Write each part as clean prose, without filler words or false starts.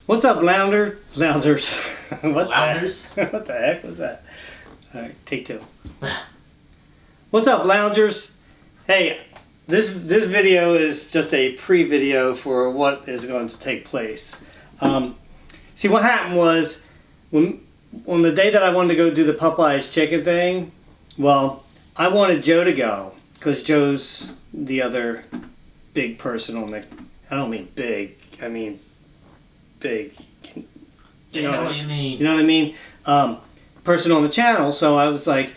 What's up, Loungers? Loungers? What the heck was that? Alright, take two. What's up, Loungers? Hey, this video is just a pre-video for what is going to take place. See, what happened was, on the day that I wanted to go do the Popeyes chicken thing, well, I wanted Joe to go, because Joe's the other big person on the... I don't mean big, I mean big. You know what you mean. You know what I mean? Person on the channel, so I was like,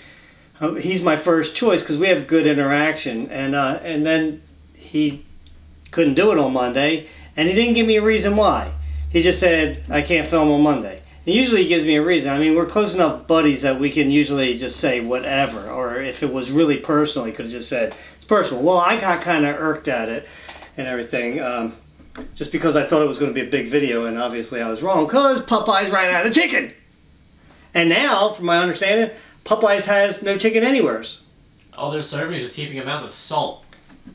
he's my first choice because we have good interaction. And then he couldn't do it on Monday, and he didn't give me a reason why. He just said, I can't film on Monday. And usually he gives me a reason. I mean, we're close enough buddies that we can usually just say whatever. Or if it was really personal, he could have just said, it's personal. Well, I got kind of irked at it and everything. Just because I thought it was going to be a big video, and obviously I was wrong, because Popeyes ran out of chicken. And now, from my understanding, Popeyes has no chicken anywhere. All they're serving is just heaping amounts of salt.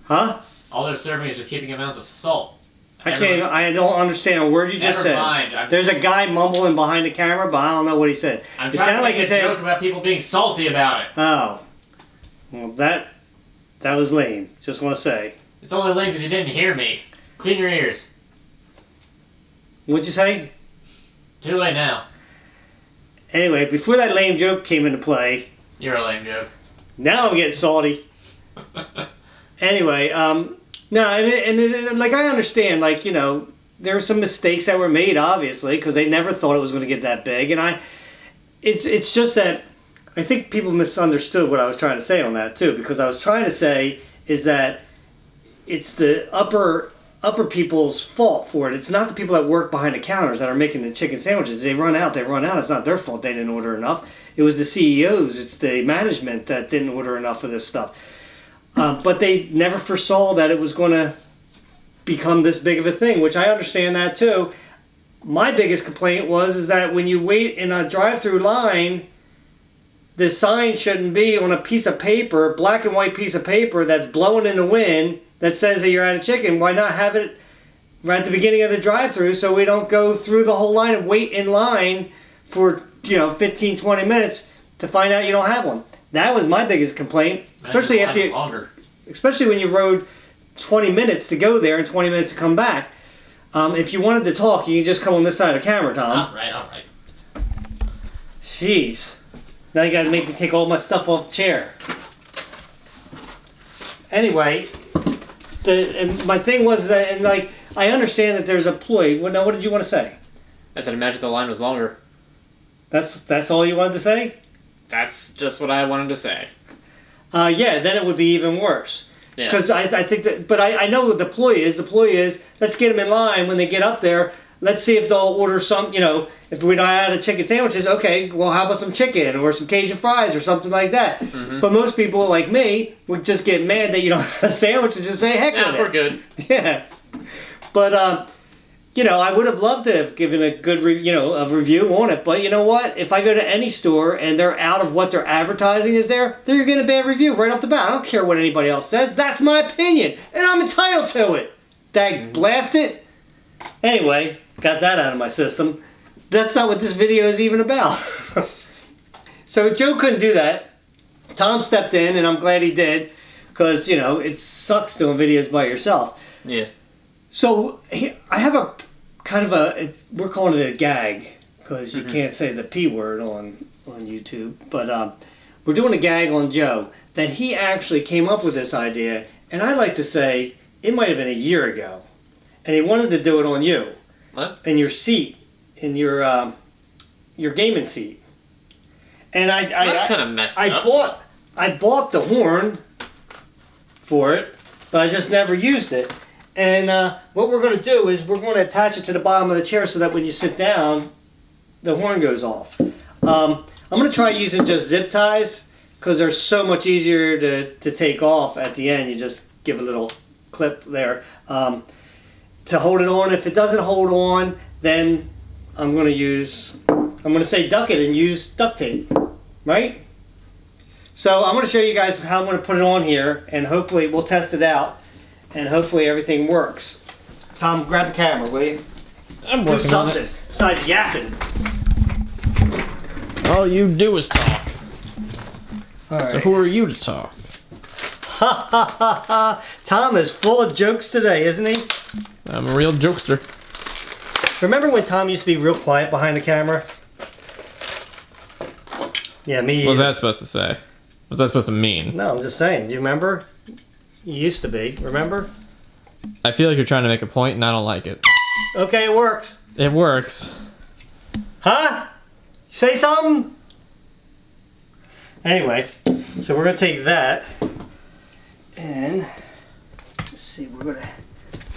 Huh? All they're serving is just heaping amounts of salt. I don't understand a word you just said. Mind. There's a guy mumbling behind the camera, but I don't know what he said. I'm trying to make a joke about people being salty about it. Oh. Well, that was lame. Just want to say. It's only lame because you didn't hear me. Clean your ears. What'd you say? Too late now. Anyway, before that lame joke came into play... You're a lame joke. Now I'm getting salty. Anyway, no, and like I understand, like, you know, there were some mistakes that were made, obviously, because they never thought it was going to get that big, and it's just that I think people misunderstood what I was trying to say on that too, because I was trying to say is that it's the upper people's fault for it. It's not the people that work behind the counters that are making the chicken sandwiches. They run out. It's not their fault they didn't order enough. It was the CEOs. It's the management that didn't order enough of this stuff. But they never foresaw that it was going to become this big of a thing, which I understand that too. My biggest complaint is that when you wait in a drive-through line, the sign shouldn't be on a piece of paper, black and white piece of paper that's blowing in the wind, that says that you're out of chicken. Why not have it right at the beginning of the drive-thru so we don't go through the whole line and wait in line for 15, 20 minutes to find out you don't have one. That was my biggest complaint, especially especially when you rode 20 minutes to go there and 20 minutes to come back. If you wanted to talk, you can just come on this side of the camera, Tom. All right. Jeez. Now you gotta make me take all my stuff off the chair. Anyway, and my thing was that, and like, I understand that there's a ploy. Well, now, what did you want to say? I said, imagine the line was longer. That's all you wanted to say? That's just what I wanted to say. Yeah, then it would be even worse. Yeah. Because I think that, but I know what the ploy is. The ploy is, let's get them in line when they get up there. Let's see if they'll order some, if we're not out of chicken sandwiches, okay, well, how about some chicken or some Cajun fries or something like that? Mm-hmm. But most people like me would just get mad that you don't have a sandwich and just say, heck with it. We're good. Yeah. But, I would have loved to have given a good, a review on it. But you know what? If I go to any store and they're out of what their advertising is there, they're getting a bad review right off the bat. I don't care what anybody else says. That's my opinion. And I'm entitled to it. Dag blast it. Anyway, got that out of my system. That's not what this video is even about. So Joe couldn't do that. Tom stepped in, and I'm glad he did, because, it sucks doing videos by yourself. Yeah. So I have a kind of we're calling it a gag, because you can't say the P word on YouTube, but we're doing a gag on Joe, that he actually came up with this idea, and I like to say it might have been a year ago, and he wanted to do it on you. What? In your seat, in your gaming seat, and that's kind of messed up. I bought the horn for it, but I just never used it. And what we're going to do is we're going to attach it to the bottom of the chair so that when you sit down, the horn goes off. I'm going to try using just zip ties because they're so much easier to take off at the end. You just give a little clip there. To hold it on. If it doesn't hold on, then I'm going to say duck it and use duct tape, right? So I'm going to show you guys how I'm going to put it on here, and hopefully we'll test it out, and hopefully everything works. Tom, grab the camera, will you? I'm Do working on something it. besides yapping. All you do is talk. All right. So who are you to talk? Ha ha ha ha! Tom is full of jokes today, isn't he? I'm a real jokester. Remember when Tom used to be real quiet behind the camera? Yeah, me. What's that supposed to say? What's that supposed to mean? No, I'm just saying. Do you remember? You used to be. Remember? I feel like you're trying to make a point, and I don't like it. Okay, it works. It works. Huh? Say something? Anyway, so we're going to take that and let's see, we're going to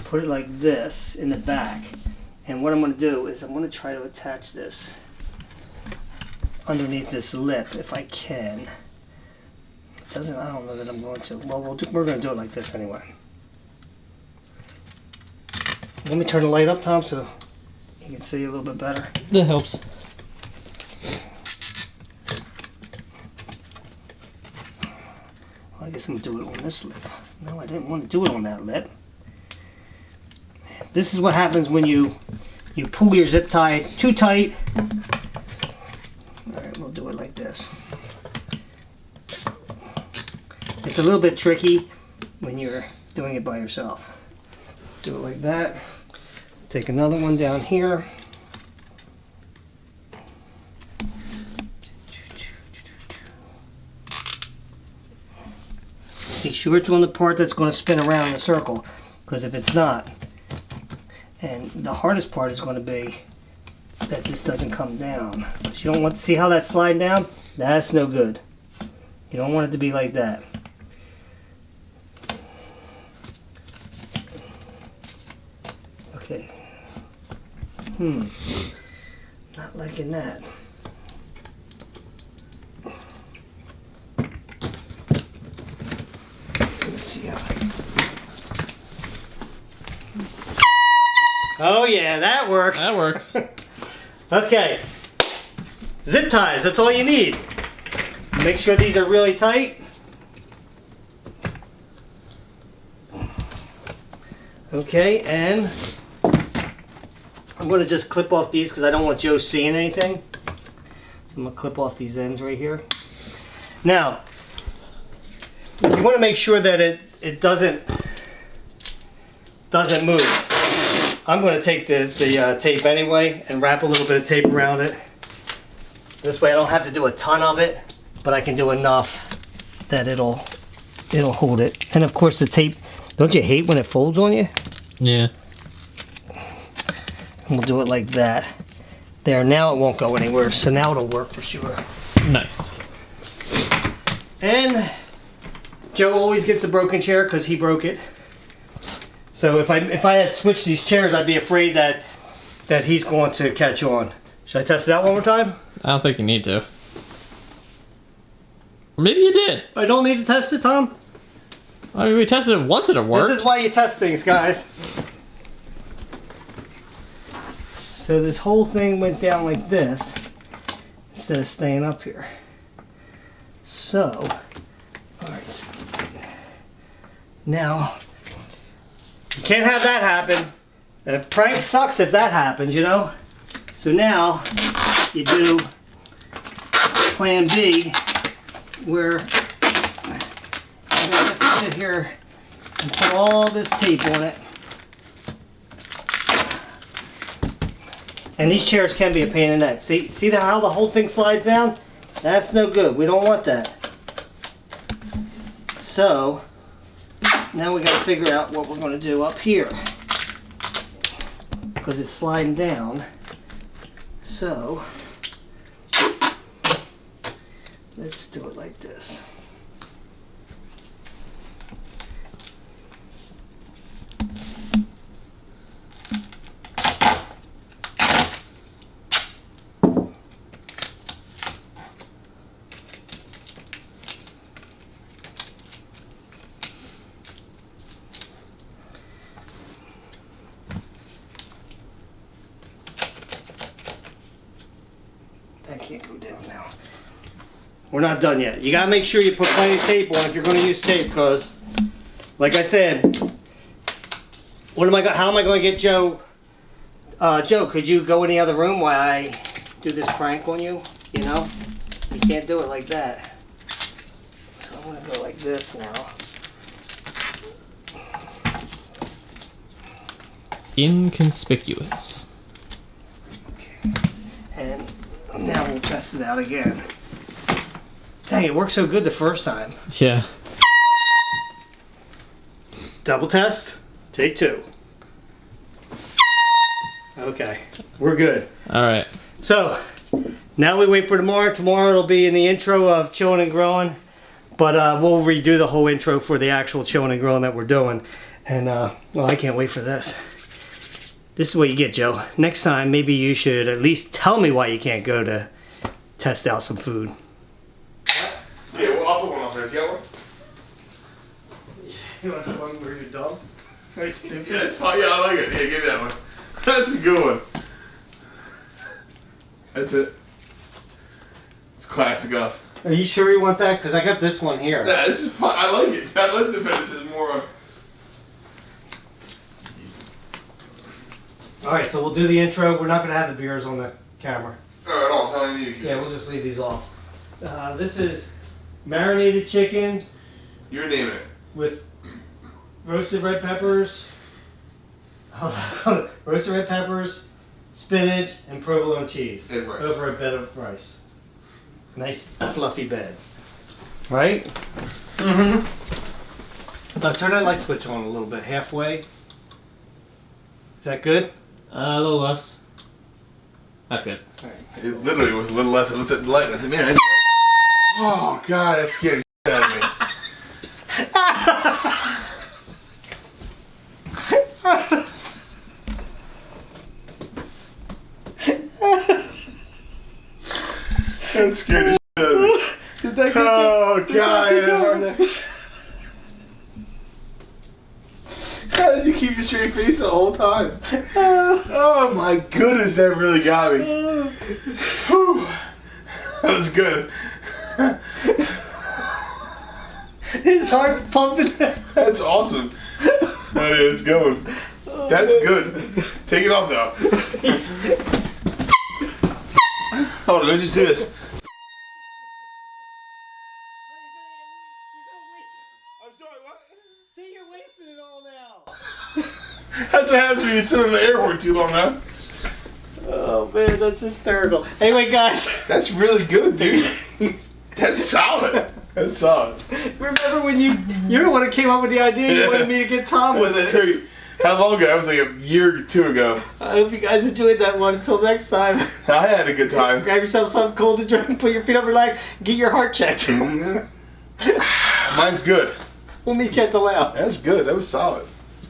put it like this in the back. And what I'm going to do is I'm going to try to attach this underneath this lip if I can. I don't know that I'm going to. Well, we're going to do it like this anyway. Let me turn the light up, Tom, so you can see a little bit better. That helps. I guess I'm going to do it on this lip. No, I didn't want to do it on that lip. This is what happens when you pull your zip tie too tight. Alright, we'll do it like this. It's a little bit tricky when you're doing it by yourself. Do it like that. Take another one down here. Make sure it's on the part that's going to spin around in a circle, because if it's not, and the hardest part is going to be that this doesn't come down. But you don't want to see how that's sliding down? That's no good. You don't want it to be like that. Okay. Not liking that. Let's see how. Oh yeah, that works. That works. Okay. Zip ties, that's all you need. Make sure these are really tight. Okay, and I'm going to just clip off these because I don't want Joe seeing anything. So I'm going to clip off these ends right here. Now, you want to make sure that it doesn't move. I'm going to take the tape anyway and wrap a little bit of tape around it. This way I don't have to do a ton of it, but I can do enough that it'll hold it. And of course the tape, don't you hate when it folds on you? Yeah. And we'll do it like that. There, now it won't go anywhere, so now it'll work for sure. Nice. And Joe always gets a broken chair because he broke it. So if I had switched these chairs, I'd be afraid that he's going to catch on. Should I test it out one more time? I don't think you need to. Maybe you did. I don't need to test it, Tom? I mean, we tested it once and it worked. This is why you test things, guys. So this whole thing went down like this instead of staying up here. So, alright. Now, you can't have that happen. A prank sucks if that happens, you know? So now, you do plan B, where I'm going to have to sit here and put all this tape on it. And these chairs can be a pain in the neck. See how the whole thing slides down? That's no good. We don't want that. So, now we got to figure out what we're going to do up here. Because it's sliding down. So, let's do it like this. That can't go down now. We're not done yet. You gotta make sure you put plenty of tape on if you're gonna use tape, because, like I said, how am I gonna get Joe Joe, could you go in the other room while I do this prank on you? You know? You can't do it like that. So I'm gonna go like this now. Inconspicuous. Okay. And now we'll test it out again. Dang, it worked so good the first time. Yeah. Double test. Take 2. Okay, we're good. All right. So, now we wait for tomorrow. Tomorrow it'll be in the intro of Chilling and Growing. But we'll redo the whole intro for the actual Chilling and Growing that we're doing. And, well, I can't wait for this. This is what you get, Joe. Next time, maybe you should at least tell me why you can't go to test out some food. Yeah, well, I'll put one on first. You got one? You want the one where you're dumb? Are you stupid? Yeah, it's fine. Yeah, I like it. Yeah, give me that one. That's a good one. That's it. It's classic us. Are you sure you want that? Because I got this one here. Yeah, this is fun. I like it. I like the finishes more. Alright, so we'll do the intro. We're not going to have the beers on the camera. Alright, I'll tell you. Yeah, we'll just leave these off. This is marinated chicken You're naming it. with roasted red peppers, roasted red peppers, spinach, and provolone cheese And rice. over a bed of rice. Nice fluffy bed, right? Mm-hmm. Turn that light switch on a little bit, halfway. Is that good? A little less. That's good. All right. It literally was a little less. I looked at the light and I said, man, oh, God, that scared the shit out of me. That scared the shit out of me. Did that get you? Oh, God. How did you keep a straight face the whole time? Oh, my goodness, that really got me. Whew. That was good. His heart pumping. That's awesome. Oh, yeah, it's going. That's good. Take it off now. Hold on, let me just do this. I'm sorry, what? See, you're wasting it all now. That's what happens when you sit on the Airhorn too long, man. Oh man, that's hysterical. Anyway, guys. That's really good, dude. That's solid. That's solid. Remember when you're the one that came up with the idea? You wanted me to get Tom with That's it. great. How long ago? That was like a year or 2 ago. I hope you guys enjoyed that one. Until next time. I had a good time. Grab yourself something cold to drink, put your feet up, relax, get your heart checked. Mine's good. We'll meet you at the lounge. That's good. That was solid.